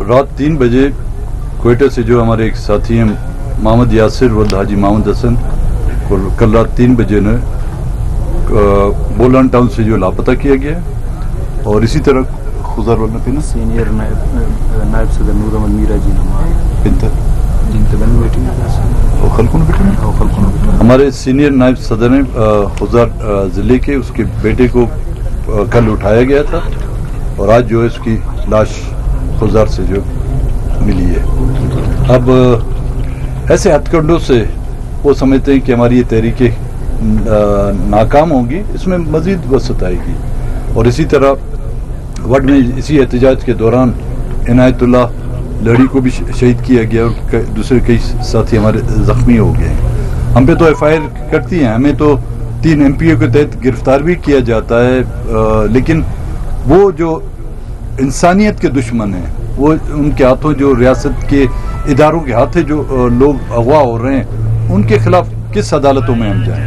रात 3 बजे कोयटा से जो हमारे एक साथी हैं मोहम्मद यासिर वल्द हाजी मोहम्मद हसन को कल रात 3 बजे ने बोलान टाउन से जो लापता किया गया है और इसी तरह खुजार वल्द सीनियर नायब सदर नूर अहमद मीरा जी हमारे सीनियर नायब सदर ने खुजार ज़िले के उसके बेटे को कल उठाया गया था और आज जो है उसकी लाश खुजार से जो मिली है। अब ऐसे हथकंडों से वो समझते हैं कि हमारी ये तहरीकें नाकाम होंगी, इसमें मज़ीद वसअत आएगी। और इसी तरह वड में इसी एहतजाज के दौरान इनायतुल्लाह लड़ी को भी शहीद किया गया और दूसरे कई साथी हमारे ज़ख्मी हो गए हैं। हम पे तो FIR करती हैं, हमें तो 3 MPO के तहत गिरफ्तार भी किया जाता है, लेकिन वो जो इंसानियत के दुश्मन हैं, वो उनके हाथों जो रियासत के इदारों के हाथों जो लोग अगवा हो रहे हैं, उनके खिलाफ किस अदालतों में हम जाएं?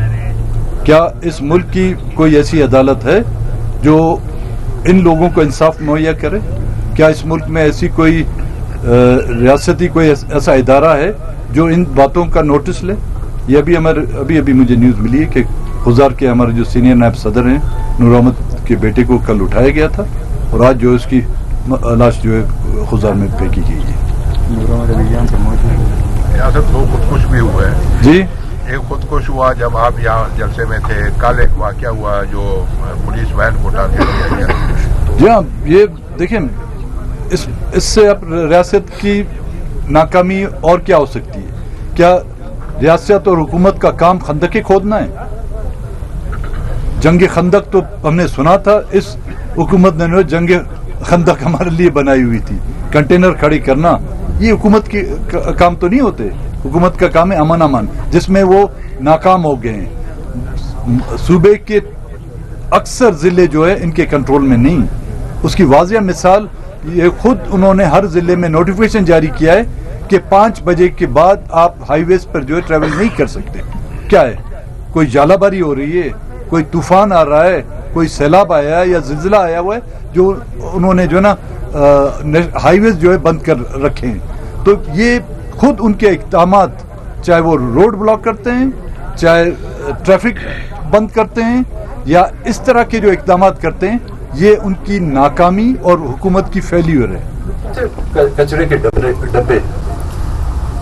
क्या इस मुल्क की कोई ऐसी अदालत है जो इन लोगों को इंसाफ मुहैया करे? क्या इस मुल्क में ऐसी कोई रियासती कोई ऐसा इदारा है जो इन बातों का नोटिस ले? ये अभी मुझे न्यूज़ मिली है कि खुजार के हमारे जो सीनियर नायब सदर हैं नूर अहमद के बेटे को कल उठाया गया था और आज जो है उसकी लाश जो है खुजार में फेंकी गई है। दो खुदकुश भी हुए हैं जी। एक खुदकुश हुआ जब आप यहाँ जलसे में थे, कल एक वाक़या हुआ जो पुलिस वैन को टारगेट किया गया। जी हाँ, ये देखें, इससे अब रियासत की नाकामी और क्या हो सकती है? क्या रियासत और हुकूमत का काम खंदकें खोदना है? जंग खंदक तो हमने सुना था, इस हुकूमत ने जंग खंदक हमारे लिए बनाई हुई थी। कंटेनर खड़ी करना ये हुकूमत की काम तो नहीं होते। हुकूमत का काम है अमन, जिसमें वो नाकाम हो गए हैं। सूबे के अक्सर ज़िले जो है इनके कंट्रोल में नहीं। उसकी वाज़िया मिसाल ये खुद उन्होंने हर ज़िले में नोटिफिकेशन जारी किया है कि 5 बजे के बाद आप हाईवेज पर जो है ट्रैवल नहीं कर सकते। क्या है, कोई जालाबारी हो रही है, कोई तूफान आ रहा है, कोई सैलाब आया है या ज़िलज़िला आया हुआ है, जो उन्होंने जो है ना हाईवेज जो है बंद कर रखे हैं। तो ये खुद उनके इक़दामात, चाहे वो रोड ब्लॉक करते हैं, चाहे ट्रैफिक बंद करते हैं, या इस तरह के जो इक़दामात करते हैं, ये उनकी नाकामी और हुकूमत की फेल्यूर है। कचरे के डब्बे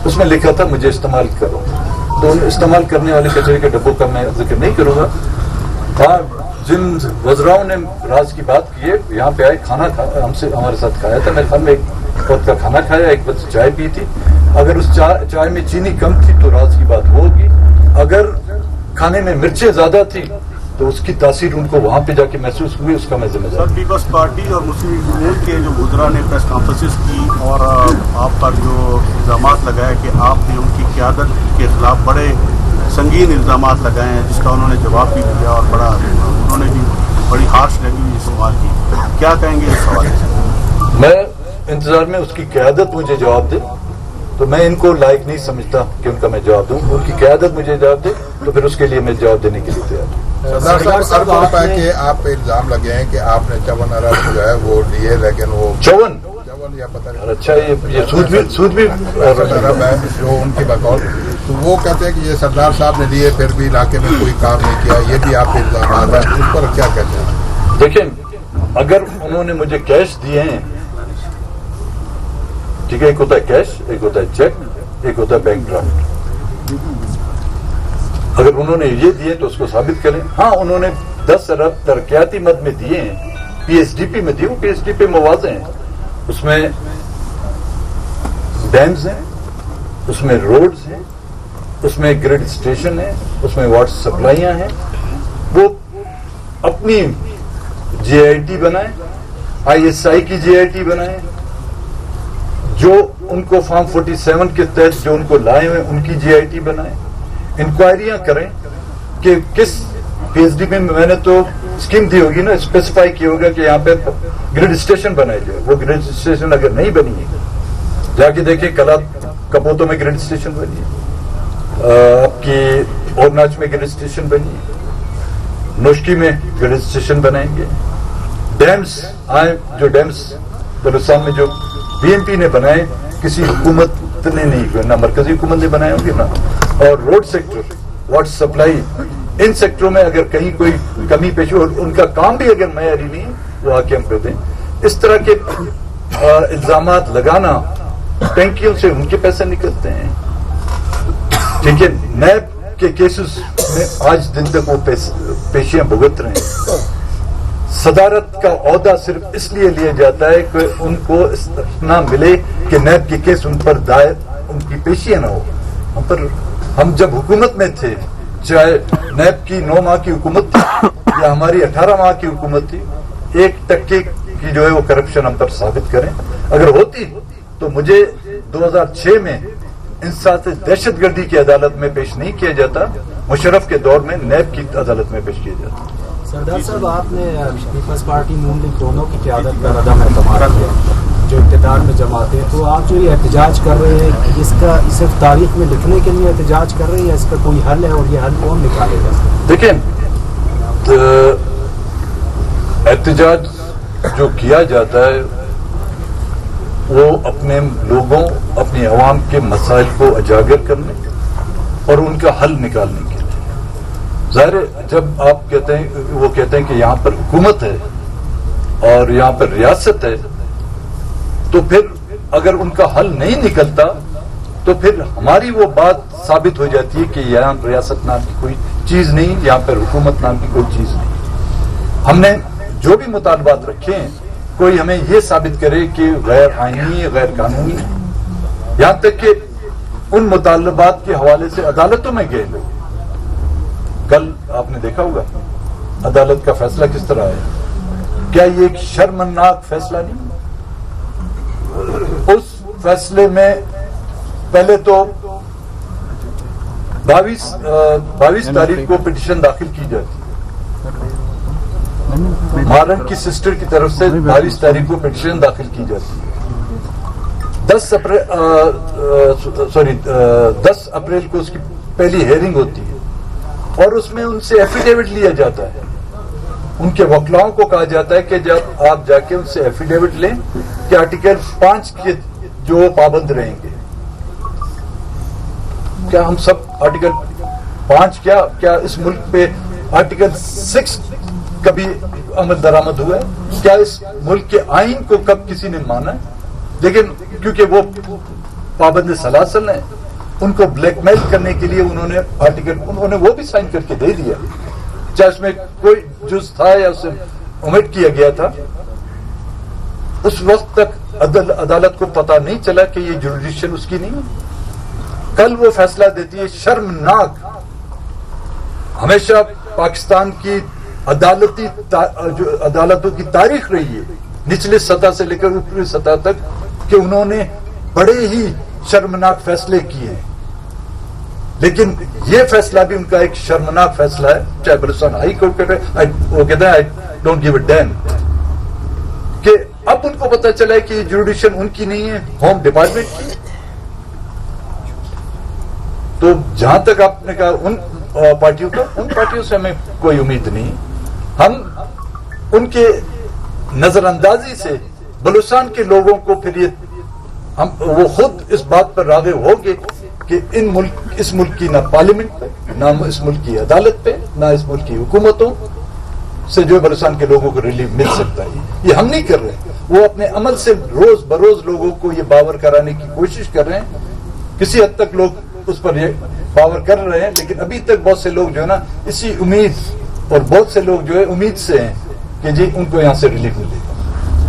उसमें लिखा था मुझे इस्तेमाल करो, तो इस्तेमाल करने वाले कचरे के डब्बों का मैं जिक्र नहीं करूँगा। हाँ, जिन वज़राओं ने राज की बात की है, यहाँ पे आए, खाना हमारे साथ खाया था। मेरे ख्याल में एक वक्त का खाना खाया, एक वक्त चाय पी थी। अगर उस चाय में चीनी कम थी तो राज की बात होगी। अगर खाने में मिर्चें ज़्यादा थी तो उसकी तासीर उनको वहाँ पे जाके महसूस हुई, उसका मैं जिम्मेदार। सर, पीपल्स पार्टी और मुस्लिम लीग के जो वज़रा ने प्रेस कॉन्फ्रेंसेस की और आप पर जो इल्ज़ाम लगाए कि आपने उनकी क़यादत के खिलाफ बड़े संगीन इल्ज़ाम लगाए हैं, जिसका उन्होंने जवाब भी दिया और उन्होंने भी बड़ी हार्श लैंग्वेज इस्तेमाल की। क्या कहेंगे इस हवाले से? मैं इंतजार में उसकी क़यादत मुझे जवाब दे, तो मैं इनको लायक नहीं समझता कि उनका मैं जवाब दूं। उनकी क़यादत मुझे जवाब दे तो फिर उसके लिए मैं जवाब देने के लिए तैयार हूं। सरदार साहब के आप पे इल्जाम लगे हैं कि आपने 54 अरब जो है वो लिए, लेकिन वो 54 या पता नहीं, अच्छा ये सूद भी अरब है जो उनकी बकौल, तो वो कहते हैं कि ये सरदार साहब ने लिए फिर भी इलाके में कोई काम नहीं किया, ये भी आप पे इल्जाम आ रहा है, उस पर क्या कहते हैं? देखें, अगर उन्होंने मुझे कैश दिए हैं, ठीक है, एक होता है कैश, एक होता है चेक, एक होता है बैंक ड्राफ्ट। अगर उन्होंने ये दिए तो उसको साबित करें। हाँ, उन्होंने 10 अरब तरक्याती मद में दिए हैं, PSDP में दिए, वो PSDP मुआवजे हैं, उसमें डैम्स हैं, उसमें रोड्स हैं, उसमें ग्रिड स्टेशन है, उसमें वाटर सप्लाइयाँ हैं। वो अपनी JIT बनाए, ISI की JIT बनाए, जो उनको फॉर्म 47 के तहत जो उनको लाए हुए उनकी JIT बनाए, इंक्वायरियां करें कि किस PSDP में मैंने तो स्कीम दी होगी ना, स्पेसिफाई किया होगा कि यहाँ पे ग्रिड स्टेशन बनाए जाए। वो ग्रिड स्टेशन अगर नहीं बनी है, जाके देखें कला कपोतों में ग्रिड स्टेशन बनी है, आपकी ओरनाच में ग्रिड स्टेशन बनी है, नोशकी में ग्रिड स्टेशन बनाएंगे। डैम्स आए, जो डैम्स बलूचिस्तान में जो BNP نے بنائے, کسی حکومت نے نہیں, نہ مرکزی حکومت نے بنائے ہوں گے نا. اور روڈ سیکٹر, واٹر سپلائی, ان سیکٹروں میں اگر کہیں کوئی کمی پیش ہو, ان کا کام بھی اگر معیاری نہیں وہ آ کے ہم کر دیں. اس طرح کے الزامات لگانا, ٹینکیوں سے ان کے پیسے نکلتے ہیں. ٹھیک ہے, نیب کے کیسز میں آج دن تک وہ پیشیاں بھگت رہے ہیں. صدارت کا عہدہ صرف اس لیے لیا جاتا ہے کہ ان کو نہ ملے کہ نیب کے کیس ان پر دائر, ان کی پیشیاں نہ ہو. ہم جب حکومت میں تھے, چاہے نیب کی 9 ماہ کی حکومت تھی یا ہماری 18 ماہ کی حکومت تھی, 1% کی جو ہے وہ کرپشن ہم پر ثابت کریں. اگر ہوتی تو مجھے 2006 میں انسداد دہشت گردی کی عدالت میں پیش نہیں کیا جاتا, مشرف کے دور میں نیب کی عدالت میں پیش کیا جاتا. سردار صاحب, آپ نے پیپلز پارٹی نون لیگ دونوں کی قیادت پر عدم اعتماد کیا جو اقتدار میں جماعتیں, تو آپ جو یہ احتجاج کر رہے ہیں اس کا صرف تاریخ میں لکھنے کے لیے احتجاج کر رہے ہیں یا اس کا کوئی حل ہے, اور یہ حل کون نکالے گا؟ دیکھیں, احتجاج جو کیا جاتا ہے وہ اپنے لوگوں, اپنی عوام کے مسائل کو اجاگر کرنے اور ان کا حل نکالنے کے لیے. ظاہر ہے جب آپ کہتے ہیں, وہ کہتے ہیں کہ یہاں پر حکومت ہے اور یہاں پر ریاست ہے, تو پھر اگر ان کا حل نہیں نکلتا تو پھر ہماری وہ بات ثابت ہو جاتی ہے کہ یہاں ریاست نام کی کوئی چیز نہیں, یہاں پر حکومت نام کی کوئی چیز نہیں. ہم نے جو بھی مطالبات رکھے ہیں, کوئی ہمیں یہ ثابت کرے کہ غیر آئینی, غیر قانونی, یہاں تک کہ ان مطالبات کے حوالے سے عدالتوں میں گئے لوگ. کل آپ نے دیکھا ہوگا عدالت کا فیصلہ کس طرح ہے. کیا یہ ایک شرمناک فیصلہ نہیں؟ اس فیصلے میں پہلے تو 22 تاریخ کو پٹیشن داخل کی جاتی ہے, مہارن کی سسٹر کی طرف سے 22 تاریخ کو پٹیشن داخل کی جاتی ہے. 10 اپریل کو اس کی پہلی ہیئرنگ ہوتی ہے اور اس میں ان سے ایفیڈیوٹ لیا جاتا ہے. ان کے وکلاؤں کو کہا جاتا ہے کہ جب آپ جا کے ان سے ایفیڈیوٹ لیں کہ آرٹیکل 5 کے جو پابند رہیں گے. کیا ہم سب آرٹیکل 5 کیا اس ملک پہ آرٹیکل 6 کبھی عمل درآمد ہوا ہے؟ کیا اس ملک کے آئین کو کب کسی نے مانا ہے؟ لیکن کیونکہ وہ پابند سلاسل ہیں, ان کو بلیک میل کرنے کے لیے انہوں نے وہ بھی سائن کر کے دے دیا, چاہے اس میں کوئی جز تھا یا اسے اومٹ کیا گیا تھا. اس وقت تک عدالت کو پتا نہیں چلا کہ یہ جوریڈکشن اس کی نہیں ہے. کل وہ فیصلہ دیتی ہے. شرمناک. ہمیشہ پاکستان کی عدالتوں کی تاریخ رہی ہے, نچلے سطح سے لے کر اوپری سطح تک, کہ انہوں نے بڑے ہی شرمناک فیصلے کیے ہیں. لیکن یہ فیصلہ بھی ان کا ایک شرمناک فیصلہ ہے, چاہے بلوچستان ہائی کورٹ کرے, وہ کہتے ہیں I don't give a damn, کہ اب ان کو پتہ چلا ہے کہ یہ جوریڈکشن ان کی نہیں ہے, ہوم ڈپارٹمنٹ کی. تو جہاں تک آپ نے کہا ان پارٹیوں سے ہمیں کوئی امید نہیں. ہم ان کے نظر اندازی سے بلوچستان کے لوگوں کو پھر وہ خود اس بات پر راغب ہوں گے کہ اس ملک کی نہ پارلیمنٹ پہ, نہ اس ملک کی عدالت پہ, نہ اس ملک کی حکومتوں سے جو بلوچستان کے لوگوں کو ریلیف مل سکتا ہے. یہ ہم نہیں کر رہے, وہ اپنے عمل سے روز بروز لوگوں کو یہ باور کرانے کی کوشش کر رہے ہیں. کسی حد تک لوگ اس پر یہ باور کر رہے ہیں, لیکن ابھی تک بہت سے لوگ جو ہے نا اسی امید, اور بہت سے لوگ جو ہے امید سے ہیں کہ جی ان کو یہاں سے ریلیف مل